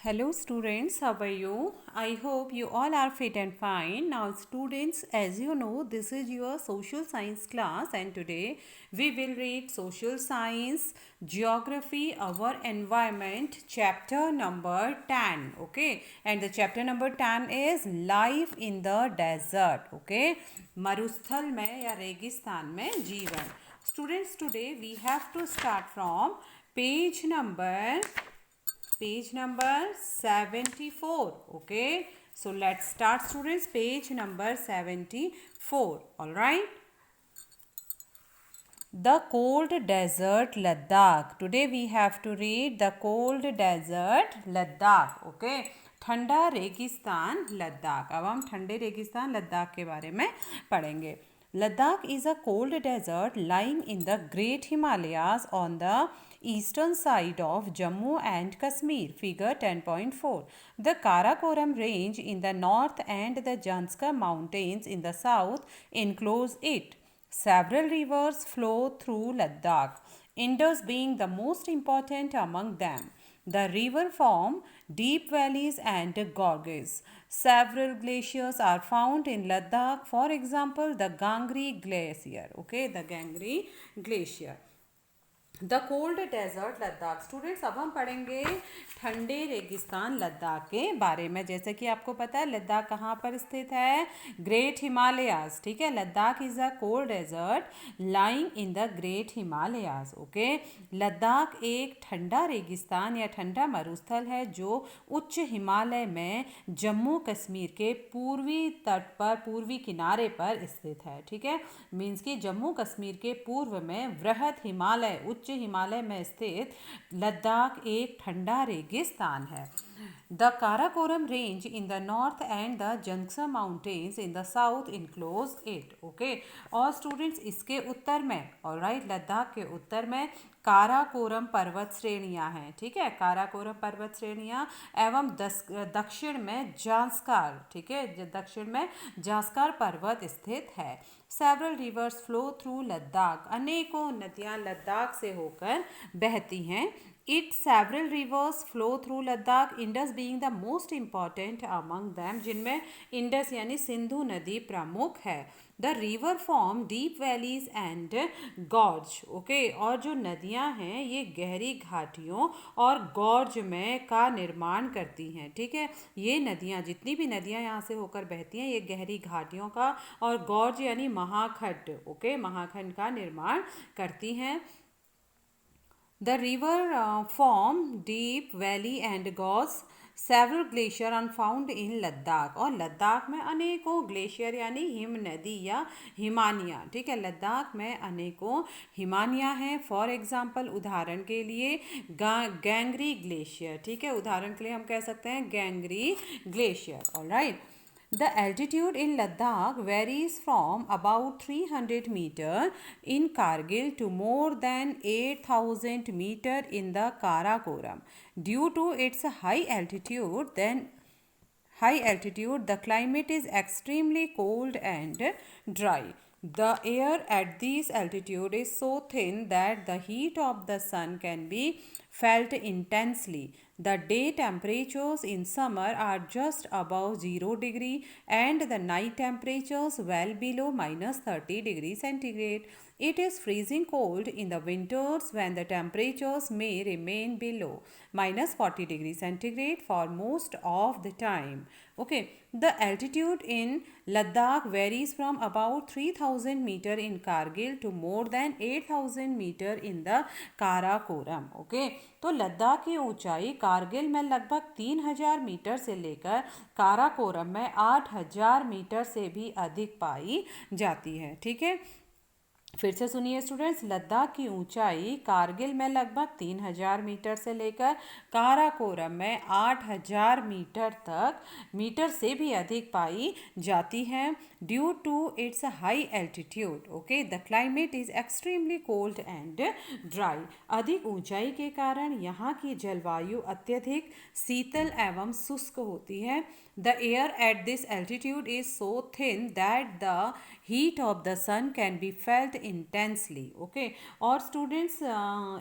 Hello students, how are you? I hope you all are fit and fine. Now students, as you know, this is your social science class and today we will read social science, geography, our environment, chapter number 10. Okay, and the chapter number 10 is life in the desert. Okay, मरुस्थल में या रेगिस्तान में जीवन. Students, today we have to start from page number 74. Okay, so let's start students. Page number 74. All right, the cold desert Ladakh. Today we have to read the cold desert Ladakh. Okay, ठंडा रेगिस्तान लद्दाख. अब हम ठंडे रेगिस्तान लद्दाख के बारे में पढ़ेंगे. Ladakh is a cold desert lying in the Great Himalayas on the eastern side of Jammu and Kashmir. Figure 10.4. The Karakoram range in the north and the Janskar mountains in the south enclose it. Several rivers flow through Ladakh, Indus being the most important among them. The river form deep valleys and gorges. Several glaciers are found in Ladakh. For example, the Gangri Glacier. Okay, the Gangri Glacier. The cold desert Ladakh. Students, अब हम पढ़ेंगे ठंडे रेगिस्तान लद्दाख के बारे में. जैसे कि आपको पता है लद्दाख कहाँ पर स्थित है? ग्रेट हिमालयाज. ठीक है, Ladakh is a cold desert lying in the great Himalayas. Okay, Ladakh एक ठंडा रेगिस्तान या ठंडा मरुस्थल है जो उच्च हिमालय में जम्मू कश्मीर के पूर्वी तट पर, पूर्वी किनारे पर स्थित है. ठीक है, मीन्स कि जम्मू कश्मीर के पूर्व में वृहद हिमालय, उच्च हिमालय में स्थित लद्दाख एक ठंडा रेगिस्तान है. The Karakoram range in the north and the Zanskar mountains in the south enclose it. Okay, और स्टूडेंट्स इसके उत्तर में, ऑलराइट, लद्दाख के उत्तर में काराकोरम पर्वत श्रेणियां हैं. ठीक है, काराकोरम पर्वत श्रेणियां एवं दक्षिण में जांस्कार. ठीक है, दक्षिण में जांस्कार पर्वत स्थित है. Several reverse flow through Ladakh. अनेकों नदियां लद्दाख से होकर बहती हैं. It several reverse flow through Ladakh, Indus being the most important among them, जिनमें इंडस यानी सिंधु नदी प्रमुख है. The river form deep valleys and gorge. Okay, और जो नदियां हैं ये गहरी घाटियों और गॉर्ज में का निर्माण करती हैं. ठीक है, ये नदियां, जितनी भी नदियां यहाँ से होकर बहती हैं, ये गहरी घाटियों का और गॉर्ज यानी महाखंड, ओके, महाखंड का निर्माण करती हैं. The river form deep valley and gorge. Several glacier are found in Ladakh. और लद्दाख में अनेकों ग्लेशियर यानी हिम नदी या हिमानियाँ. ठीक है, लद्दाख में अनेकों हिमानियाँ हैं. फॉर एग्जाम्पल, उदाहरण के लिए गैंगरी ग्लेशियर. ठीक है, उदाहरण के लिए हम कह सकते हैं Gangri glacier. All, the altitude in Ladakh varies from about 300 meter in Kargil to more than 8,000 meter in the Karakoram. Due to its high altitude, the climate is extremely cold and dry. The air at this altitude is so thin that the heat of the sun can be felt intensely. The day temperatures in summer are just above 0 degree and the night temperatures well below minus 30 degrees centigrade. It is freezing cold in the winters when the temperatures may remain below minus 40 degrees centigrade for most of the time. Okay, the altitude in Ladakh varies from about 3000 meter in Kargil to more than 8000 meter in the Karakoram. Okay, तो लद्दाख की ऊंचाई कारगिल में लगभग 3000 metre से लेकर काराकोरम में 8000 metre से भी अधिक पाई जाती है. ठीक है, फिर से सुनिए स्टूडेंट्स, लद्दाख की ऊंचाई कारगिल में लगभग 3000 मीटर से लेकर काराकोरम में 8000 मीटर से भी अधिक पाई जाती है. Due to its high altitude, okay, the climate is extremely cold and dry. अधिक ऊंचाई के कारण यहाँ की जलवायु अत्यधिक शीतल एवं शुष्क होती है. The air at this altitude is so thin that the heat of the sun can be felt intensely. Okay, और स्टूडेंट्स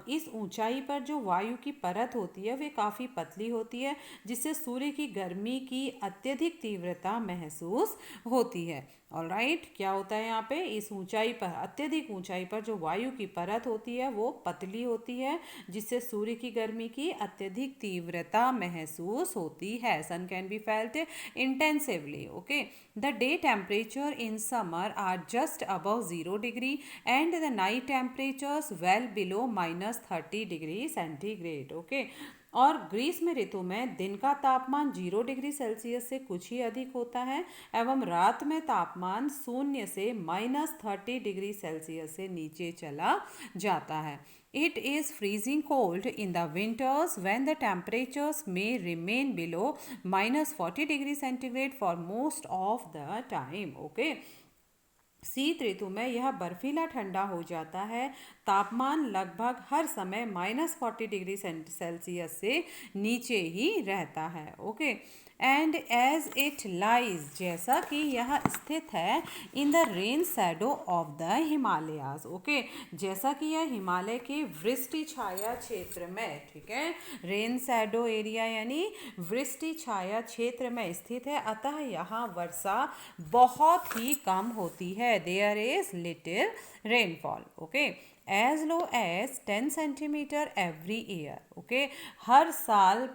इस ऊंचाई पर जो वायु की परत होती है वे काफ़ी पतली होती है, जिससे सूर्य की गर्मी की अत्यधिक तीव्रता महसूस होती है। ऑलराइट, क्या होता है यहाँ पे, इस ऊंचाई पर, अत्यधिक ऊंचाई पर जो वायु की परत होती है वो पतली होती है, जिससे सूर्य की गर्मी की अत्यधिक तीव्रता महसूस होती है। Sun can be felt intensively. Okay, the day temperature in summer are just above 0 degree and the night temperatures well below -30 degree centigrade. Okay, और ग्रीष्म ऋतु में दिन का तापमान 0 डिग्री सेल्सियस से कुछ ही अधिक होता है एवं रात में तापमान 0 से -30 डिग्री सेल्सियस से नीचे चला जाता है। It is freezing cold in the winters when the temperatures may remain below -40 degree centigrade for most of the time. Okay. शीत ऋतु में यह बर्फीला ठंडा हो जाता है। तापमान लगभग हर समय -40 डिग्री सेल्सियस से नीचे ही रहता है। Okay, and as it lies, जैसा कि यह स्थित है in the rain shadow of the Himalayas. Okay, जैसा कि यह हिमालय के वृष्टि छाया क्षेत्र में, ठीक है, रेन शैडो एरिया यानी वृष्टि छाया क्षेत्र में स्थित है, अतः यहाँ वर्षा बहुत ही कम होती है। There is little rainfall. Okay, as low as 10 centimetre every year. Okay, हर साल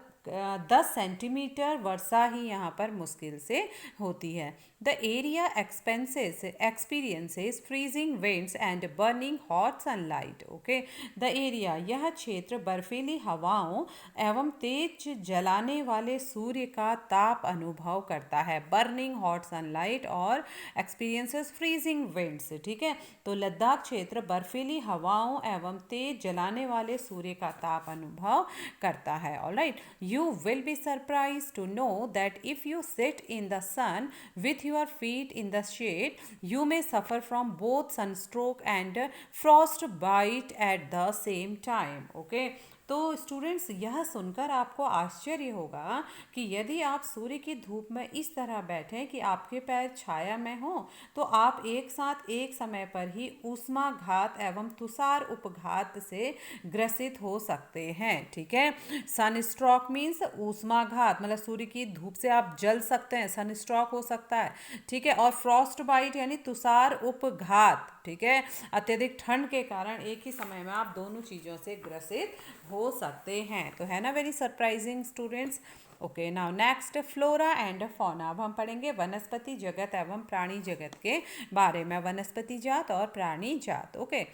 10 सेंटीमीटर वर्षा ही यहाँ पर मुश्किल से होती है। The area experiences freezing winds and burning hot sunlight. Okay, the area, यह क्षेत्र बर्फीली हवाओं एवं तेज जलाने वाले सूर्य का ताप अनुभव करता है। बर्निंग हॉट सनलाइट और एक्सपीरियंसेस फ्रीजिंग विंड्स। ठीक है, तो लद्दाख क्षेत्र बर्फीली हवाओं एवं तेज जलाने वाले सूर्य का ताप अनुभव करता है। Alright, you will be surprised to know that if you sit in the sun with your feet in the shade, you may suffer from both sunstroke and frostbite at the same time. Okay, तो students यह सुनकर आपको आश्चर्य होगा कि यदि आप सूर्य की धूप में इस तरह बैठें कि आपके पैर छाया में हो, तो आप एक साथ एक समय पर ही ऊष्माघात एवं तुषार उपघात से ग्रसित हो सकते हैं। ठीक है, सनस्ट्रोक मीन्स ऊष्माघात, मतलब सूर्य की धूप से आप जल सकते हैं, सनस्ट्रोक हो सकता है। ठीक है, और फ्रॉस्ट बाइट यानी तुषार उपघात, ठीक है, अत्यधिक ठंड के कारण एक ही समय में आप दोनों चीज़ों से ग्रसित हो सकते हैं। तो है ना very surprising students. Okay, now next flora and fauna. अब हम पढ़ेंगे वनस्पति जगत एवं प्राणी जगत के बारे में, वनस्पति जात और प्राणी जात। Okay,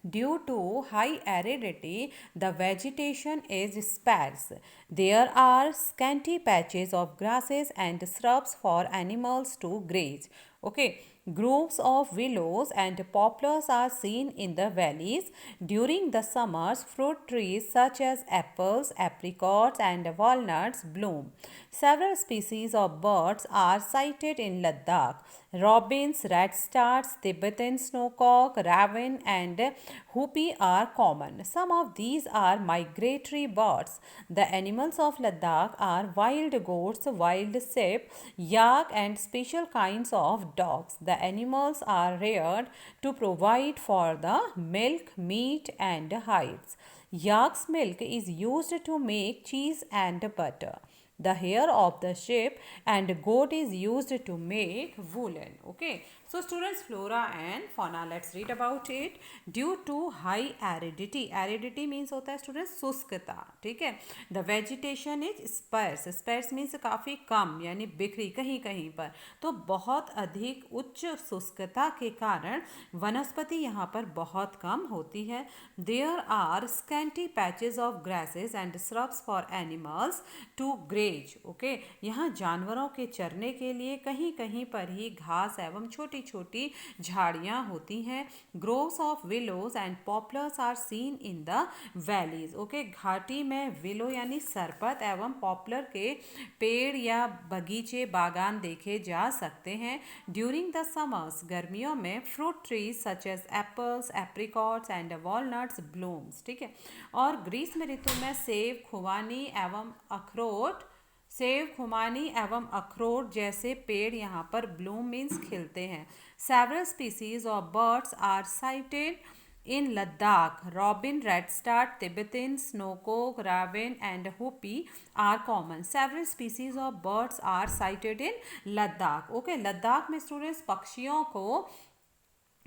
due to high aridity, the vegetation is sparse. There are scanty patches of grasses and shrubs for animals to graze. Okay, groves of willows and poplars are seen in the valleys. During the summers, fruit trees such as apples, apricots, and walnuts bloom. Several species of birds are sighted in Ladakh. Robins, redstarts, Tibetan snowcock, raven, and whoopie are common. Some of these are migratory birds. The animals of Ladakh are wild goats, wild sheep, yak, and special kinds of dogs. The animals are reared to provide for the milk, meat, and hides. Yak's milk is used to make cheese and butter. The hair of the sheep and goat is used to make woolen. Okay, so students, flora and fauna, let's read about it. Due to high aridity, aridity means होता है students शुष्कता। ठीक है, the vegetation is sparse, sparse means काफ़ी कम यानी बिखरी कहीं कहीं पर, तो बहुत अधिक उच्च शुष्कता के कारण वनस्पति यहाँ पर बहुत कम होती है। There are scanty patches of grasses and shrubs for animals to graze. Okay, यहाँ जानवरों के चरने के लिए कहीं कहीं पर ही घास एवं छोटी छोटी झाड़ियाँ होती हैं। Groves of willows and poplars are seen in the valleys. Okay, घाटी में विलो यानी सरपत एवं पॉपुलर के पेड़ या बगीचे बागान देखे जा सकते हैं। ड्यूरिंग द समर्स, गर्मियों में fruit trees such as apples, apricots and walnuts blooms. ठीक है, और ग्रीष्म ऋतु में सेब, खुबानी एवं अखरोट सेब, खुमानी एवं अखरोट जैसे पेड़ यहाँ पर ब्लूम मीन्स खिलते हैं। Several species of birds are sighted in Ladakh. Robin, redstart, Tibetan, snowcock, raven, and whoopie are common. Several species of birds are sighted in Ladakh. Okay, Ladakh में स्टूडेंट्स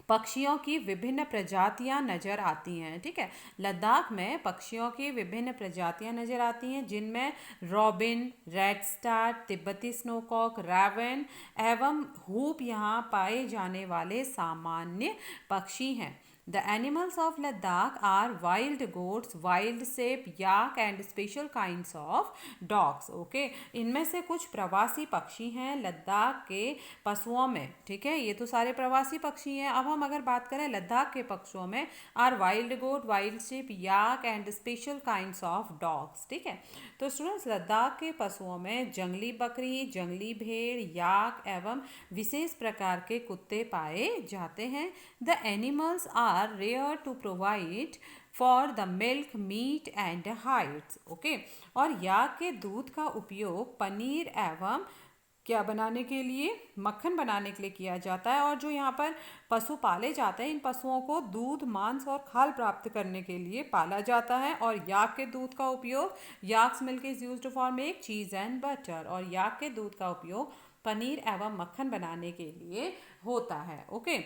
पक्षियों की विभिन्न प्रजातियां नजर आती हैं। ठीक है, लद्दाख में पक्षियों की विभिन्न प्रजातियां नजर आती हैं, जिनमें रॉबिन, रेड स्टार, तिब्बती स्नोकॉक, रैवन एवं हूप यहाँ पाए जाने वाले सामान्य पक्षी हैं। The animals of Ladakh are wild goats, wild sheep, yak and special kinds of dogs. Okay, इनमें से कुछ प्रवासी पक्षी हैं लद्दाख के पशुओं में। ठीक है, ये तो सारे प्रवासी पक्षी हैं। अब हम अगर बात करें लद्दाख के पक्षियों में, are wild goat, wild sheep, yak and special kinds of dogs. ठीक है, तो स्टूडेंट्स लद्दाख के पशुओं में जंगली बकरी, जंगली भेड़, याक एवं विशेष प्रकार के कुत्ते पाए जाते हैं। The animals are rare to provide for the milk, meat and hides. Okay, और याक के दूध का उपयोग पनीर एवं क्या बनाने के लिए, मक्खन बनाने के लिए किया जाता है। और जो यहाँ पर पशु पाले जाते हैं, इन पशुओं को दूध, मांस और खाल प्राप्त करने के लिए पाला जाता है। और याक के दूध का उपयोग, yak's milk is used for make cheese and butter, और याक के दूध का उपयोग पनीर एवं मक्खन बनाने के लिए होता है। Okay,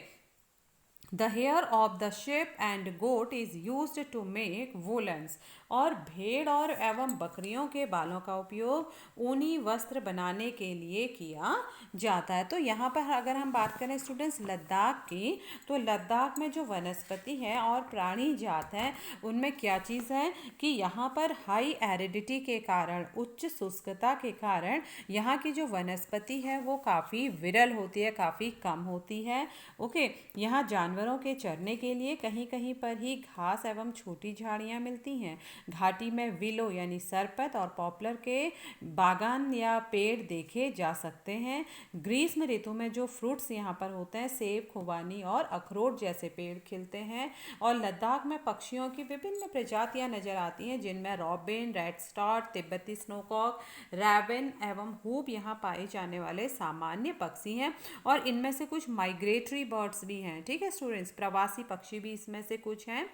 The hair of the sheep and goat is used to make woolens. और भेड़ और एवं बकरियों के बालों का उपयोग ऊनी वस्त्र बनाने के लिए किया जाता है। तो यहाँ पर अगर हम बात करें स्टूडेंट्स लद्दाख की, तो लद्दाख में जो वनस्पति है और प्राणी जात हैं, उनमें क्या चीज़ है कि यहाँ पर हाई एरिडिटी के कारण, उच्च शुष्कता के कारण यहाँ की जो वनस्पति है वो काफ़ी विरल होती है, काफ़ी कम होती है। ओके, यहाँ जानवरों के चरने के लिए कहीं कहीं पर ही घास एवं छोटी झाड़ियाँ मिलती हैं। घाटी में विलो यानी सरपत और पॉपुलर के बागान या पेड़ देखे जा सकते हैं। ग्रीष्म ऋतु में जो फ्रूट्स यहाँ पर होते हैं, सेब, खुबानी और अखरोट जैसे पेड़ खिलते हैं। और लद्दाख में पक्षियों की विभिन्न प्रजातियाँ नजर आती हैं, जिनमें रॉबिन, रेड स्टार, तिब्बती स्नोकॉक, रैवन एवं हूप यहाँ पाए जाने वाले सामान्य पक्षी हैं। और इनमें से कुछ माइग्रेटरी बर्ड्स भी हैं। ठीक है स्टूडेंट्स, प्रवासी पक्षी भी इसमें से कुछ हैं।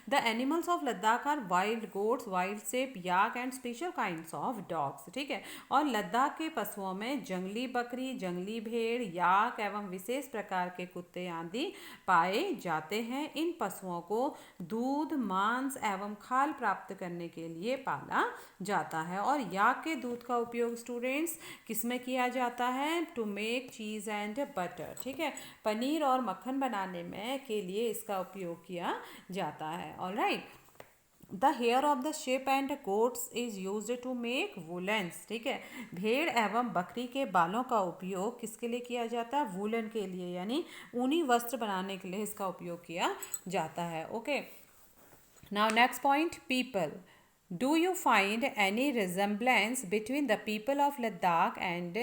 The animals of Ladakh are wild goats, wild sheep, yak and special kinds of dogs. ठीक है, और लद्दाख के पशुओं में जंगली बकरी, जंगली भेड़, याक एवं विशेष प्रकार के कुत्ते आदि पाए जाते हैं। इन पशुओं को दूध, मांस एवं खाल प्राप्त करने के लिए पाला जाता है। और याक के दूध का उपयोग स्टूडेंट्स किसमें किया जाता है? To make cheese and butter. ठीक है, पनीर और मक्खन बनाने में के लिए इसका उपयोग किया जाता है। Alright, the hair of the sheep and goats is used to make woollens. ठीक है, भेड़ एवं बकरी के बालों का उपयोग किसके लिए किया जाता है? वुलन के लिए, यानी ऊनी वस्त्र बनाने के लिए इसका उपयोग किया जाता है। Okay, now next point, people. Do you find any resemblance between the people of Ladakh and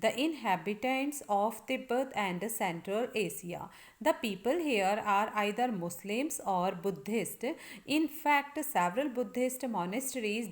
the inhabitants of Tibet and Central Asia? The people here are either Muslims or Buddhist. In fact, several Buddhist monasteries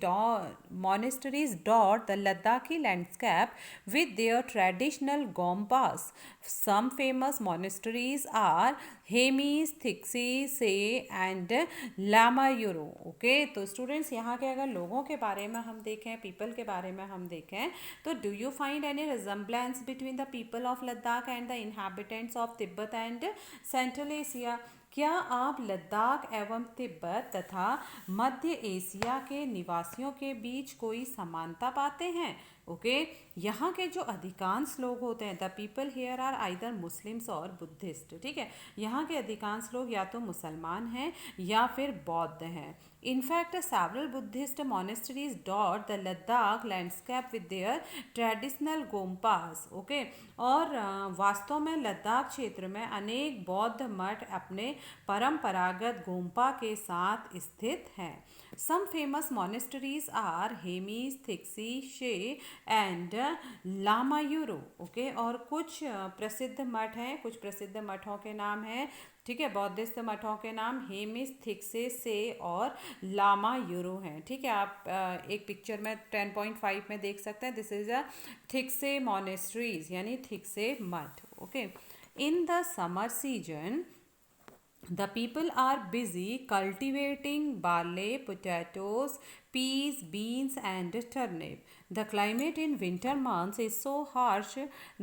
dot the Ladakhi landscape with their traditional gompas. Some famous monasteries are Hemis, थिक्सी, से and लामायुरो। Okay, तो students यहाँ के अगर लोगों के बारे में हम देखें, पीपल के बारे में हम देखें, तो do you find any resemblance between the people of Ladakh and the inhabitants of Tibet and central Asia? क्या आप लद्दाख एवं तिब्बत तथा मध्य एशिया के निवासियों के बीच कोई समानता पाते हैं? ओके, यहाँ के जो अधिकांश लोग होते हैं, the people here are either Muslims or Buddhist. ठीक है, यहाँ के अधिकांश लोग या तो मुसलमान हैं या फिर बौद्ध हैं। In fact several Buddhist monasteries dot the Ladakh landscape with their traditional gompas. Okay, और वास्तव में लद्दाख क्षेत्र में अनेक बौद्ध मठ अपने परंपरागत गोम्पा के साथ स्थित हैं। Some famous monasteries are Hemis, थिक्सी, शे एंड लामायुरो। ओके, और कुछ प्रसिद्ध मठ हैं, कुछ प्रसिद्ध मठों के नाम हैं ठीक है। बौद्धिस्ट मठों के नाम हेमिस, थिक्से, से और लामा यूरो हैं। ठीक है, आप एक पिक्चर में 10.5 में देख सकते हैं। This is a Thiksey monasteries यानी थिक्से मठ। Okay, in the summer season the people are busy cultivating barley, potatoes, peas, beans, and turnip. The climate in winter months is so harsh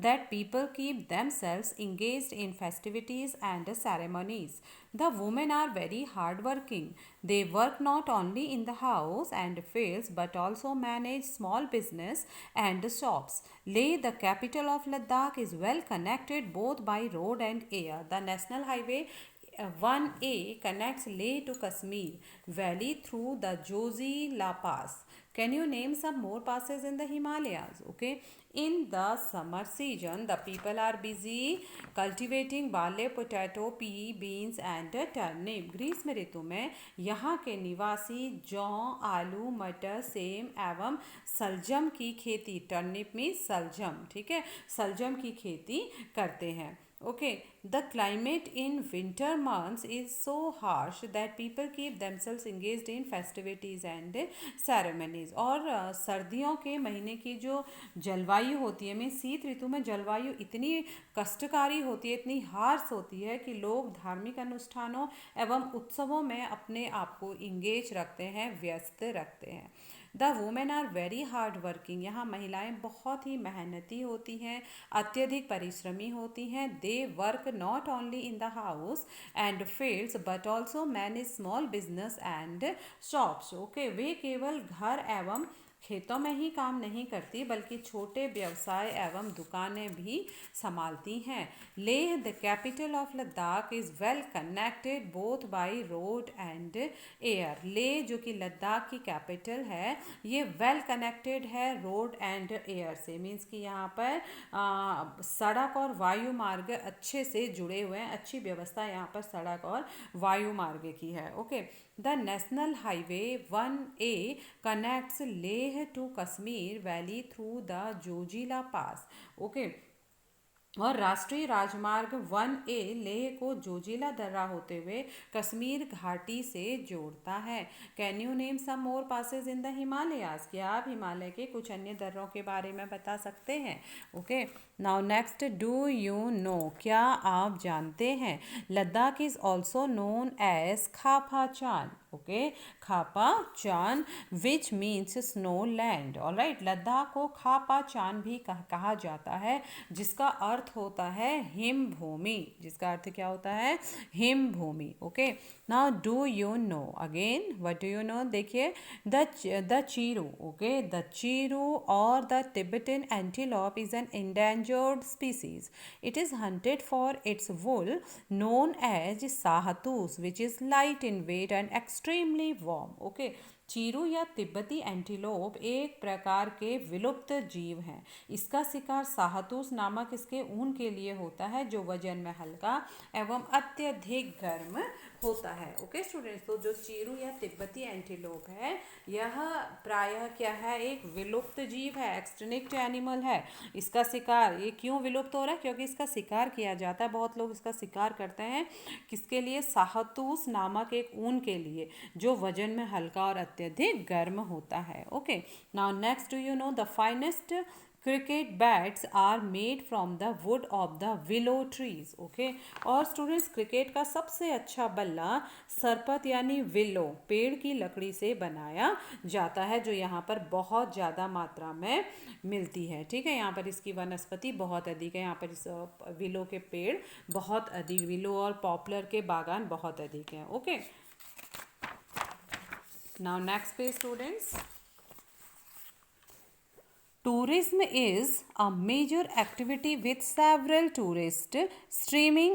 that people keep themselves engaged in festivities and ceremonies. The women are very hardworking. They work not only in the house and fields but also manage small business and shops. Leh, the capital of Ladakh, is well connected both by road and air. The national highway 1A connects Leh to Kashmir Valley through the Joji La Pass. Can you name some more passes in the Himalayas? Okay. In the summer season, the people are busy cultivating barley, potato, pea, beans and turnip. ग्रीष्म ऋतु में यहाँ के निवासी जौ, आलू, मटर, same एवं सलजम की खेती, टर्निप में सलजम, ठीक है, सलजम की खेती करते हैं। Okay, the climate in winter months is so harsh that people keep themselves engaged in festivities and ceremonies. और सर्दियों के महीने की जो जलवायु होती है, में शीत ऋतु में जलवायु इतनी कष्टकारी होती है, इतनी हार्श होती है कि लोग धार्मिक अनुष्ठानों एवं उत्सवों में अपने आप को इंगेज रखते हैं, व्यस्त रखते हैं। The women are very hard working, यहाँ महिलाएं बहुत ही मेहनती होती हैं, अत्यधिक परिश्रमी होती हैं। They work not only in the house and fields but also manage small business and shops. Okay, वे केवल घर एवं खेतों में ही काम नहीं करती बल्कि छोटे व्यवसाय एवं दुकानें भी संभालती हैं। Leh, the capital of Ladakh, is well connected both by road and air. Leh जो कि लद्दाख की कैपिटल है, ये वेल कनेक्टेड है रोड एंड एयर से। मीन्स कि यहाँ पर सड़क और वायु मार्ग अच्छे से जुड़े हुए हैं, अच्छी व्यवस्था यहाँ पर सड़क और वायु मार्ग की है। Okay, the national highway 1A connects Leh to Kashmir Valley through the Jojila Pass. Okay, और राष्ट्रीय राजमार्ग 1A लेह को जोजिला दर्रा होते हुए कश्मीर घाटी से जोड़ता है। Can you name some more passes in the Himalayas, क्या आप हिमालय के कुछ अन्य दर्रों के बारे में बता सकते हैं? Okay, now next, do you know, क्या आप जानते हैं? Ladakh is also known as Khapa Chan. Okay, Khapa Chan which means snow land. Alright, Ladakh को खापा चान भी कहा जाता है, जिसका अर्थ होता है हिम भूमि। जिसका अर्थ क्या होता है? हिम भूमि। Okay, now do you know, again what do you know? देखिए, the chiru. Okay, the chiru और the Tibetan antelope is an endangered species. It is hunted for its wool, known as sahatus, which is light in weight and extremely warm. Okay, Chiru या तिब्बती antelope एक प्रकार के विलुप्त जीव हैं। इसका शिकार साहतूस नामक इसके ऊन के लिए होता है, जो वजन में हल्का एवं अत्यधिक गर्म होता है। ओके स्टूडेंट्स, तो जो चीरू या तिब्बती एंटीलोप है, यह प्रायः क्या है? एक विलुप्त जीव है, एक्सटिंक्ट एनिमल है। इसका शिकार, ये क्यों विलुप्त हो रहा है? क्योंकि इसका शिकार किया जाता है, बहुत लोग इसका शिकार करते हैं। किसके लिए? साहतूस नामक एक ऊन के लिए, जो वजन में हल्का और अत्यधिक गर्म होता है। Okay, now next, do you know the finest cricket bats are made from the wood of the willow trees. Okay, और स्टूडेंट्स, क्रिकेट का सबसे अच्छा बल्ला सरपत यानी विलो पेड़ की लकड़ी से बनाया जाता है, जो यहाँ पर बहुत ज़्यादा मात्रा में मिलती है। ठीक है, यहाँ पर इसकी वनस्पति बहुत अधिक है, यहाँ पर इस विलो के पेड़ बहुत अधिक, विलो और पॉपुलर के बागान बहुत अधिक हैं। Okay, now next page students, tourism is a major activity with several tourists streaming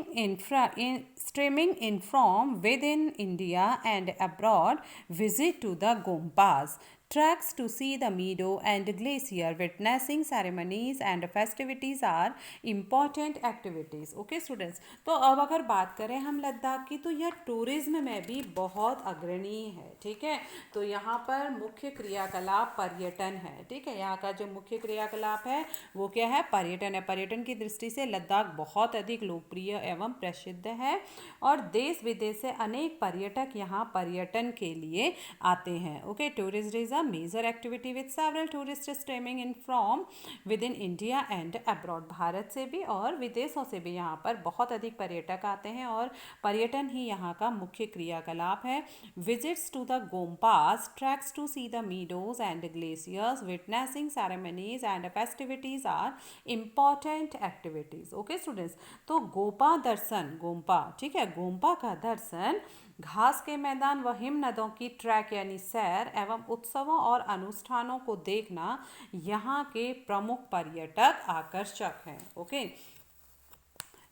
in from within India and abroad visit to the Gompas. Treks to see the meadow and glacier, witnessing ceremonies and festivities are important activities. Okay students, तो अब अगर बात करें हम लद्दाख की, तो यह tourism में भी बहुत अग्रणी है, ठीक है। तो यहाँ पर मुख्य क्रियाकलाप पर्यटन है, ठीक है। यहाँ का जो मुख्य क्रियाकलाप है वो क्या है, पर्यटन है। पर्यटन की दृष्टि से लद्दाख बहुत अधिक लोकप्रिय एवं प्रसिद्ध है और देश विदेश से अनेक पर्यटक यहाँ पर्यटन के लिए आते हैं। Okay, tourism is a major activity with several tourist streaming in from within India and abroad. Bharat से भी और विदेशों से भी यहाँ पर बहुत अधिक पर्यटक आते हैं और पर्यटन ही यहाँ का मुख्य क्रियाकलाप है। Visits to the gompas, treks to see the meadows and glaciers, witnessing ceremonies and festivities are important activities. Okay students, तो गोपा दर्शन, गोम्पा, ठीक है, गोम्पा का दर्शन, घास के मैदान व हिम नदों की ट्रैक यानी सैर एवं उत्सवों और अनुष्ठानों को देखना यहाँ के प्रमुख पर्यटक आकर्षक हैं। Okay,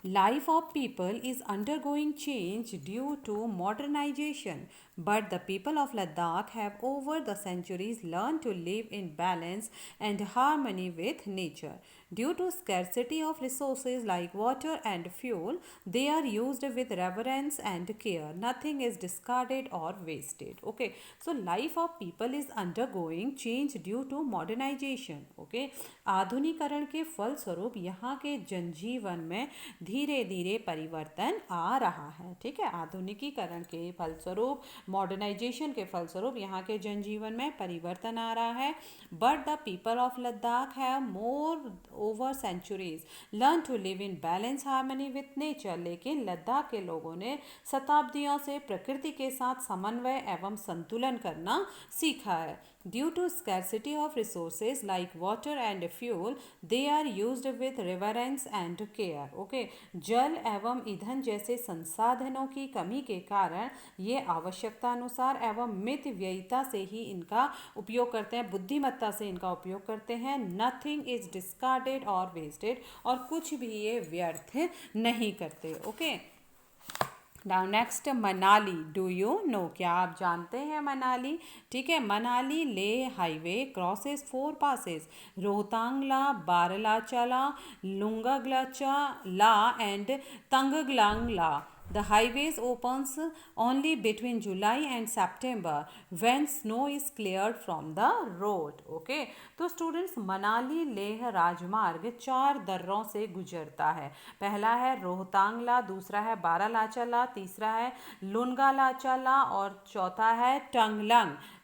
Life of people is undergoing change due to modernization, but the people of Ladakh have over the centuries learned to live in balance and harmony with nature. Due to scarcity of resources like water and fuel, they are used with reverence and care. Nothing is discarded or wasted. Okay, so life of people is undergoing change due to modernization. Okay, आधुनिकरण के फलस्वरूप यहाँ के जनजीवन में धीरे धीरे परिवर्तन आ रहा है, ठीक है। आधुनिकीकरण के फलस्वरूप, मॉडर्नाइजेशन के फलस्वरूप यहाँ के जनजीवन में परिवर्तन आ रहा है। But the people of Ladakh have moreover centuries learn to live in balance harmony with nature. लेकिन लद्दाख के लोगों ने शताब्दियों से प्रकृति के साथ समन्वय एवं संतुलन करना सीखा है। Due to scarcity of resources like water and fuel, they are used with reverence and care. Okay, जल एवं ईंधन जैसे संसाधनों की कमी के कारण ये आवश्यकता अनुसार एवं मित व्ययिता से ही इनका उपयोग करते हैं, बुद्धिमत्ता से इनका उपयोग करते हैं। Nothing is discarded or wasted, और कुछ भी ये व्यर्थ नहीं करते। Okay, now next Manali, do you know, क्या आप जानते हैं मनाली, ठीक है। Manali Leh highway crosses 4 passes, Rohtangla, Baralachala, Lungalacha La and Tanglangla. The highways opens only between July and September when snow is cleared from the road. Okay, तो स्टूडेंट्स मनाली लेह राजमार्ग 4 दर्रों से गुजरता है। पहला है रोहतांगला, दूसरा है बारालाचाला, तीसरा है लुनगालाचाला और चौथा है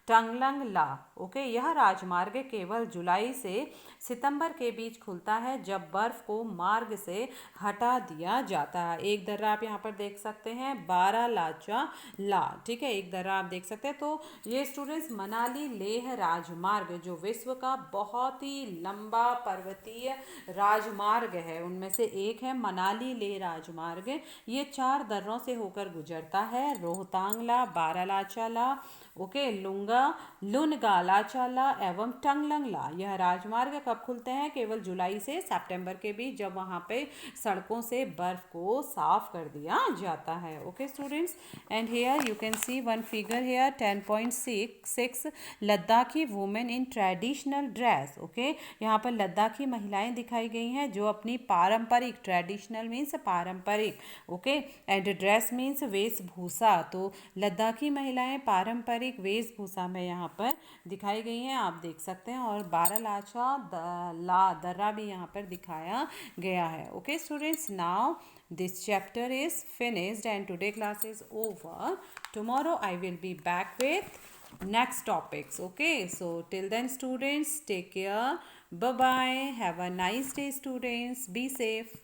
टंगलंगला। ओके, यह राजमार्ग केवल जुलाई से सितंबर के बीच खुलता है जब बर्फ को मार्ग से हटा दिया जाता है। एक दर्रा आप यहाँ पर देख सकते हैं, बारालाचाला, ठीक है, एक दर्रा आप देख सकते हैं। तो ये स्टूडेंट्स मनाली लेह राजमार्ग जो विश्व का बहुत ही लंबा पर्वतीय राजमार्ग है उनमें से एक है मनाली लेह राजमार्ग। ये 4 दर्रों से होकर गुजरता है, रोहतांगला, बारालाचाला, ओके, लुनगालाचाला एवं टंगलंगला। यह राजमार्ग कब खुलते हैं, केवल जुलाई से सितंबर के बीच, जब वहाँ पे सड़कों से बर्फ को साफ कर दिया जाता है। Okay students, and here you can see one figure here 10.6 Ladakhi women in traditional dress. Okay, यहाँ पर लद्दाखी महिलाएं दिखाई गई हैं जो अपनी पारंपरिक, ट्रेडिशनल मीन्स पारंपरिक, ओके, एंड ड्रेस मीन्स वेशभूषा। तो लद्दाखी महिलाएं पारंपरिक वेशभूषा में यहाँ पर दिखाई गई हैं, आप देख सकते हैं। और बारालाचा दर्रा भी यहाँ पर दिखाया गया है। Okay students, now this chapter is finished and today class is over. Tomorrow I will be back with next topics. Okay, so till then students, take care, bye bye, have a nice day students, be safe.